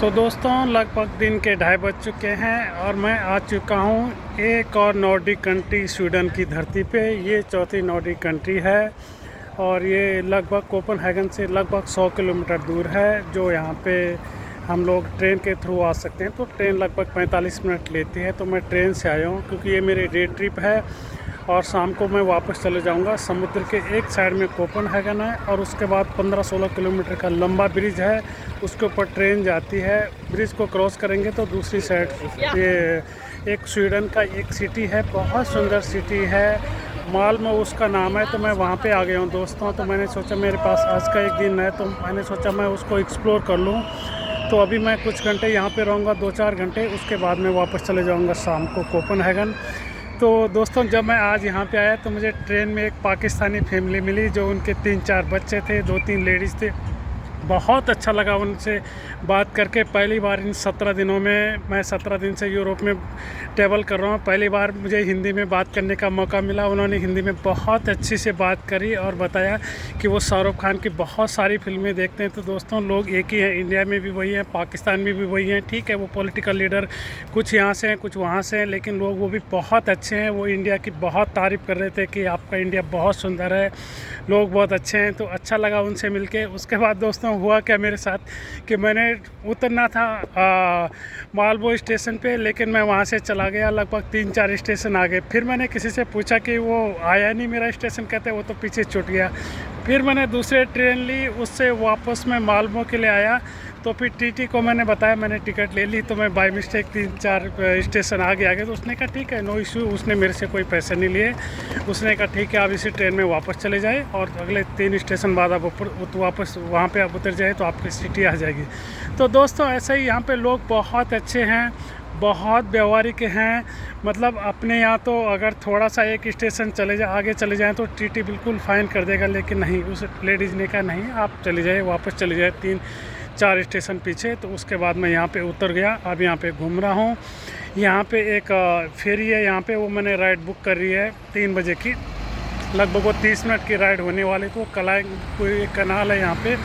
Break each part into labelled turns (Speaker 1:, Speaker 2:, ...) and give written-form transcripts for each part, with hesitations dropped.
Speaker 1: तो दोस्तों लगभग दिन के 2:30 बज चुके हैं और मैं आ चुका हूँ एक और नॉर्डिक कंट्री स्वीडन की धरती पे। ये चौथी नॉर्डिक कंट्री है और ये लगभग कोपेनहेगन से लगभग 100 किलोमीटर दूर है, जो यहाँ पे हम लोग ट्रेन के थ्रू आ सकते हैं। तो ट्रेन लगभग 45 मिनट लेती है, तो मैं ट्रेन से आया हूँ क्योंकि ये मेरी डे ट्रिप है और शाम को मैं वापस चले जाऊंगा। समुद्र के एक साइड में कोपेनहेगन है और उसके बाद 15-16 किलोमीटर का लंबा ब्रिज है, उसके ऊपर ट्रेन जाती है। ब्रिज को क्रॉस करेंगे तो दूसरी साइड ये एक स्वीडन का एक सिटी है, बहुत सुंदर सिटी है, माल्मो उसका नाम है। तो मैं वहाँ पे आ गया हूँ दोस्तों। तो मैंने सोचा मेरे पास आज का एक दिन है, तो मैंने सोचा मैं उसको एक्सप्लोर कर लूँ। तो अभी मैं कुछ घंटे यहाँ पे रहूँगा, 2-4 घंटे, उसके बाद मैं वापस चले जाऊँगा शाम को कोपेनहेगन। तो दोस्तों जब मैं आज यहाँ पे आया तो मुझे ट्रेन में एक पाकिस्तानी फैमिली मिली, जो उनके 3-4 बच्चे थे, 2-3 लेडीज़ थे। बहुत अच्छा लगा उनसे बात करके। पहली बार इन 17 दिनों में, मैं 17 दिन से यूरोप में ट्रैवल कर रहा हूँ, पहली बार मुझे हिंदी में बात करने का मौका मिला। उन्होंने हिंदी में बहुत अच्छी से बात करी और बताया कि वो शाहरुख खान की बहुत सारी फिल्में देखते हैं। तो दोस्तों लोग एक ही हैं, इंडिया में भी वही हैं, पाकिस्तान में भी वही हैं। ठीक है, वो पॉलिटिकल लीडर कुछ यहाँ से हैं कुछ वहाँ से हैं, लेकिन लोग वो भी बहुत अच्छे हैं। वो इंडिया की बहुत तारीफ़ कर रहे थे कि आपका इंडिया बहुत सुंदर है, लोग बहुत अच्छे हैं। तो अच्छा लगा उनसे मिलके। उसके बाद दोस्तों हुआ क्या मेरे साथ कि मैंने उतरना था मालबो स्टेशन पे, लेकिन मैं वहाँ से चला गया, लगभग 3-4 स्टेशन आगे। फिर मैंने किसी से पूछा कि वो आया नहीं मेरा स्टेशन, कहते वो तो पीछे छूट गया। फिर मैंने दूसरे ट्रेन ली, उससे वापस मैं मालबो के लिए आया। तो फिर टीटी को मैंने बताया मैंने टिकट ले ली, तो मैं बाय मिस्टेक 3-4 स्टेशन आगे आ गया। तो उसने कहा ठीक है, नो इशू, उसने मेरे से कोई पैसे नहीं लिए। उसने कहा ठीक है, आप इसी ट्रेन में वापस चले जाए और अगले 3 स्टेशन बाद आप ऊपर वापस वहाँ पे आप उतर जाए तो आपकी सिटी आ जाएगी। तो दोस्तों ऐसे ही यहाँ पे लोग बहुत अच्छे हैं, बहुत व्यवहारिक हैं। मतलब अपने यहाँ तो अगर थोड़ा सा एक स्टेशन आगे चले जाएं तो टीटी बिल्कुल फ़ाइन कर देगा, लेकिन नहीं, उस लेडीज़ ने कहा नहीं, आप चले जाए, वापस चले जाए 3-4 स्टेशन पीछे। तो उसके बाद मैं यहाँ पे उतर गया। अब यहाँ पे घूम रहा हूँ। यहाँ पे एक फेरी है, यहाँ पे वो मैंने राइड बुक कर रही है 3 बजे की, लगभग वो 30 मिनट की राइड होने वाली। तो कोई कनाल है यहाँ पे,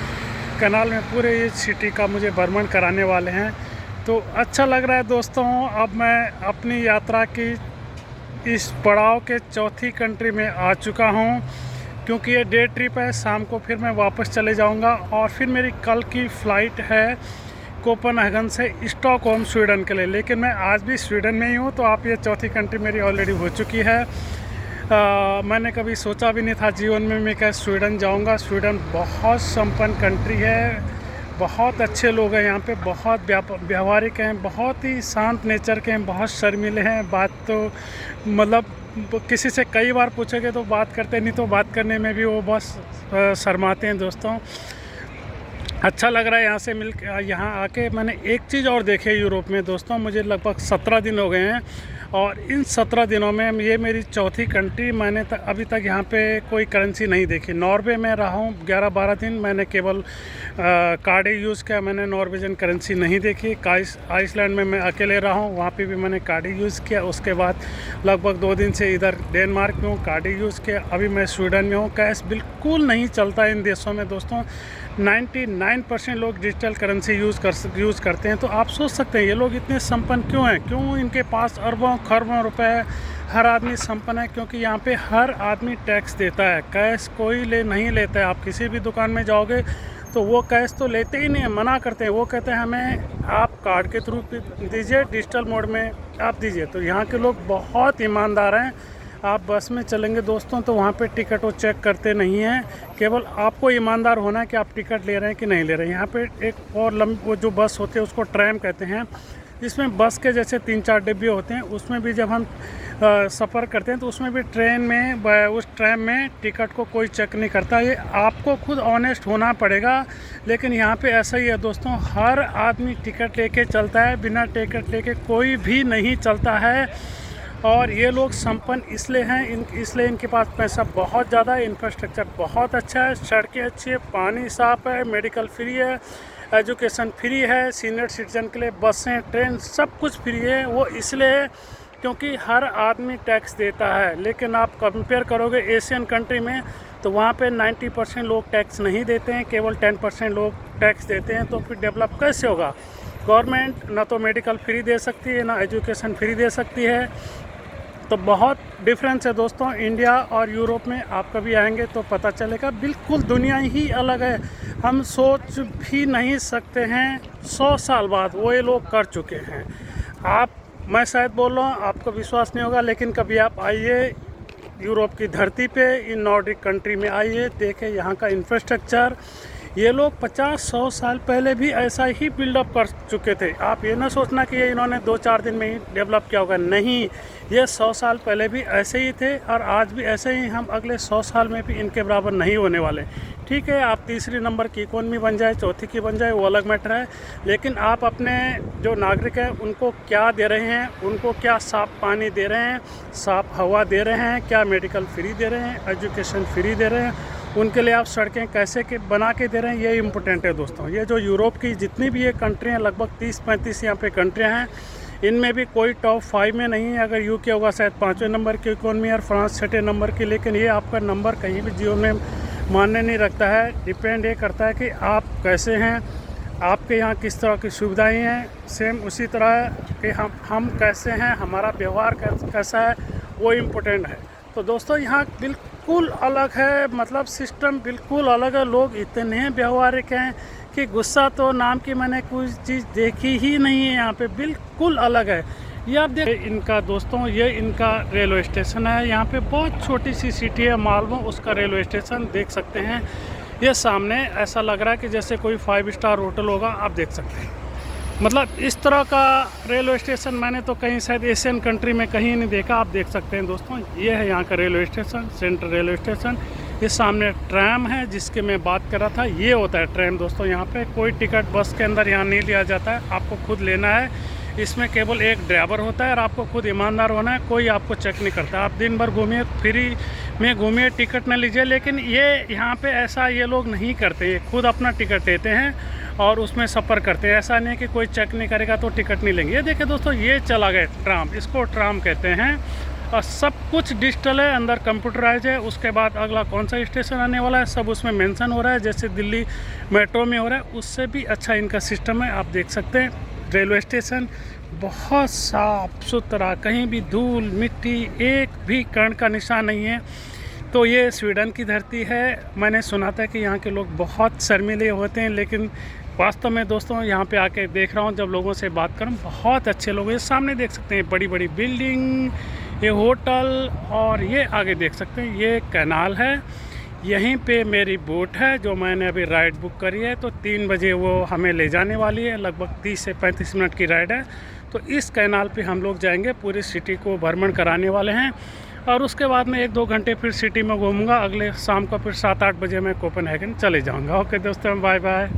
Speaker 1: कनाल में पूरे ये सिटी का मुझे भ्रमण कराने वाले हैं। तो अच्छा लग रहा है दोस्तों। अब मैं अपनी यात्रा की इस पड़ाव के चौथी कंट्री में आ चुका हूँ, क्योंकि ये डे ट्रिप है। शाम को फिर मैं वापस चले जाऊंगा और फिर मेरी कल की फ़्लाइट है कोपेनहेगन से स्टॉकहोम स्वीडन के लिए। लेकिन मैं आज भी स्वीडन में ही हूँ। तो आप ये चौथी कंट्री मेरी ऑलरेडी हो चुकी है। मैंने कभी सोचा भी नहीं था जीवन में मैं क्या स्वीडन जाऊंगा। स्वीडन बहुत संपन्न कंट्री है, बहुत अच्छे लोग हैं यहाँ पे, बहुत व्यवहारिक हैं, बहुत ही शांत नेचर के हैं, बहुत शर्मीले हैं। बात तो मतलब किसी से कई बार पूछोगे तो बात करते, नहीं तो बात करने में भी वो बस शर्माते हैं। दोस्तों अच्छा लग रहा है यहाँ से मिल के, यहाँ आके मैंने एक चीज़ और देखी है यूरोप में दोस्तों। मुझे लगभग 17 दिन हो गए हैं और इन 17 दिनों में ये मेरी चौथी कंट्री। मैंने अभी तक यहाँ पे कोई करेंसी नहीं देखी। नॉर्वे में रहा हूँ 11-12 दिन, मैंने केवल कार्ड ही यूज़ किया, मैंने नॉर्वेजन करेंसी नहीं देखी। आइसलैंड में मैं अकेले रहा हूँ, वहाँ पे भी मैंने कार्ड ही यूज़ किया। उसके बाद लगभग 2 दिन से इधर डेनमार्क में हूँ, कार्ड ही यूज़ किया। अभी मैं स्वीडन में हूँ। कैश बिल्कुल नहीं चलता इन देशों में दोस्तों। 99% लोग डिजिटल करेंसी यूज़ करते हैं। तो आप सोच सकते हैं ये लोग इतने संपन्न क्यों हैं, क्यों इनके पास अरबों खरबों रुपए, हर आदमी संपन्न है। क्योंकि यहाँ पे हर आदमी टैक्स देता है। कैश कोई नहीं लेता है। आप किसी भी दुकान में जाओगे तो वो कैश तो लेते ही नहीं है, मना करते हैं। वो कहते हैं हमें आप कार्ड के थ्रू दीजिए, डिजिटल मोड में आप दीजिए। तो यहाँ के लोग बहुत ईमानदार हैं। आप बस में चलेंगे दोस्तों तो वहाँ पे टिकट वो चेक करते नहीं हैं, केवल आपको ईमानदार होना है कि आप टिकट ले रहे हैं कि नहीं ले रहे हैं। यहाँ पे एक और वो जो बस होते हैं उसको ट्रैम कहते हैं, जिसमें बस के जैसे 3-4 डिब्बे होते हैं। उसमें भी जब हम सफ़र करते हैं तो उसमें भी ट्रेन में उस ट्रैम में टिकट को कोई चेक नहीं करता। ये आपको खुद ऑनेस्ट होना पड़ेगा। लेकिन यहाँ पे ऐसा ही है दोस्तों, हर आदमी टिकट लेके चलता है, बिना टिकट लेके कोई भी नहीं चलता है। और ये लोग संपन्न इसलिए हैं, इसलिए इनके पास पैसा बहुत ज़्यादा है, इंफ्रास्ट्रक्चर बहुत अच्छा है, सड़कें अच्छी है, पानी साफ़ है, मेडिकल फ्री है, एजुकेशन फ्री है, सीनियर सिटीजन के लिए बसें, ट्रेन सब कुछ फ्री है। वो इसलिए क्योंकि हर आदमी टैक्स देता है। लेकिन आप कंपेयर करोगे एशियन कंट्री में तो वहाँ पे 90% लोग टैक्स नहीं देते हैं, केवल 10% लोग टैक्स देते हैं। तो फिर डेवलप कैसे होगा? गवर्नमेंट ना तो मेडिकल फ्री दे सकती है, ना एजुकेशन फ्री दे सकती है। तो बहुत डिफरेंस है दोस्तों इंडिया और यूरोप में। आप कभी आएंगे तो पता चलेगा, बिल्कुल दुनिया ही अलग है। हम सोच भी नहीं सकते हैं 100 साल बाद वो ये लोग कर चुके हैं। मैं शायद बोल रहा हूँ, आपको विश्वास नहीं होगा, लेकिन कभी आप आइए यूरोप की धरती पे, इन नॉर्डिक कंट्री में आइए, देखें यहाँ का इंफ्रास्ट्रक्चर। ये लोग 50-100 साल पहले भी ऐसा ही बिल्डअप कर चुके थे। आप ये ना सोचना कि ये इन्होंने 2-4 दिन में ही डेवलप किया होगा, नहीं, ये 100 साल पहले भी ऐसे ही थे और आज भी ऐसे ही। हम अगले 100 साल में भी इनके बराबर नहीं होने वाले। ठीक है, आप तीसरी नंबर की इकोनॉमी बन जाए, चौथी की बन जाए, वो अलग मैटर है, लेकिन आप अपने जो नागरिक हैं उनको क्या दे रहे हैं? उनको क्या साफ़ पानी दे रहे हैं, साफ़ हवा दे रहे हैं, क्या मेडिकल फ्री दे रहे हैं, एजुकेशन फ्री दे रहे हैं? उनके लिए आप सड़कें कैसे के बना के दे रहे हैं, ये इम्पोर्टेंट है दोस्तों। ये जो यूरोप की जितनी भी ये कंट्री हैं, लगभग 30-35 यहाँ पे कंट्रियाँ हैं, इनमें भी कोई टॉप 5 में नहीं है। अगर यूके होगा शायद 5वें नंबर की इकोनॉमी और फ्रांस 6ठे नंबर की, लेकिन ये आपका नंबर कहीं भी जीवन में मानने नहीं रखता है। डिपेंड ये करता है कि आप कैसे हैं, आपके यहाँ किस तरह की सुविधाएँ हैं। सेम उसी तरह है कि हम कैसे हैं, हमारा व्यवहार कैसा है, वो इम्पोर्टेंट है। तो दोस्तों यहाँ बिल्कुल अलग है, मतलब सिस्टम बिल्कुल अलग है। लोग इतने व्यवहारिक हैं कि गुस्सा तो नाम की मैंने कोई चीज़ देखी ही नहीं है। यहाँ पे बिल्कुल अलग है। ये आप देख इनका दोस्तों, ये इनका रेलवे स्टेशन है। यहाँ पे बहुत छोटी सी सिटी है मालवो, उसका रेलवे स्टेशन देख सकते हैं। ये सामने ऐसा लग रहा है कि जैसे कोई 5 स्टार होटल होगा, आप देख सकते हैं। मतलब इस तरह का रेलवे स्टेशन मैंने तो कहीं शायद एशियन कंट्री में कहीं नहीं देखा। आप देख सकते हैं दोस्तों, ये है यहाँ का railway station, central railway station. ये सामने ट्रैम है जिसके मैं बात कर रहा था, ये होता है ट्रैम दोस्तों। यहाँ पे कोई टिकट बस के अंदर यहाँ नहीं लिया जाता है, आपको खुद लेना है। इसमें केवल एक ड्राइवर होता है और आपको खुद ईमानदार होना है, कोई आपको चेक नहीं करता। आप दिन भर घूमिए, फ्री में घूमिए, टिकट न लीजिए। लेकिन ये यहाँ पे ऐसा ये लोग नहीं करते, ये खुद अपना टिकट देते हैं और उसमें सफ़र करते हैं। ऐसा नहीं है कि कोई चेक नहीं करेगा तो टिकट नहीं लेंगे। ये देखिए दोस्तों, ये चला गया ट्राम, इसको ट्राम कहते हैं। और सब कुछ डिजिटल है, अंदर कंप्यूटराइज है। उसके बाद अगला कौन सा स्टेशन आने वाला है सब उसमें मेंशन हो रहा है, जैसे दिल्ली मेट्रो में हो रहा है, उससे भी अच्छा इनका सिस्टम है। आप देख सकते हैं रेलवे स्टेशन बहुत साफ़ सुथरा, कहीं भी धूल मिट्टी एक भी कण का निशान नहीं है। तो ये स्वीडन की धरती है। मैंने सुना था कि यहाँ के लोग बहुत शर्मीले होते हैं, लेकिन वास्तव में दोस्तों यहाँ पे आके देख रहा हूँ, जब लोगों से बात करूँ, बहुत अच्छे लोग हैं। सामने देख सकते हैं बड़ी बड़ी बिल्डिंग, ये होटल, और ये आगे देख सकते हैं ये कैनाल है। यहीं पे मेरी बोट है जो मैंने अभी राइड बुक करी है। तो 3 बजे वो हमें ले जाने वाली है, लगभग 30 से 35 मिनट की राइड है। तो इस कैनाल पे हम लोग जाएंगे, पूरी सिटी को भ्रमण कराने वाले हैं। और उसके बाद में 1-2 घंटे फिर सिटी में घूमूंगा। अगले शाम को फिर 7-8 बजे मैं कोपेनहेगन चले जाऊंगा। ओके दोस्तों, बाय बाय।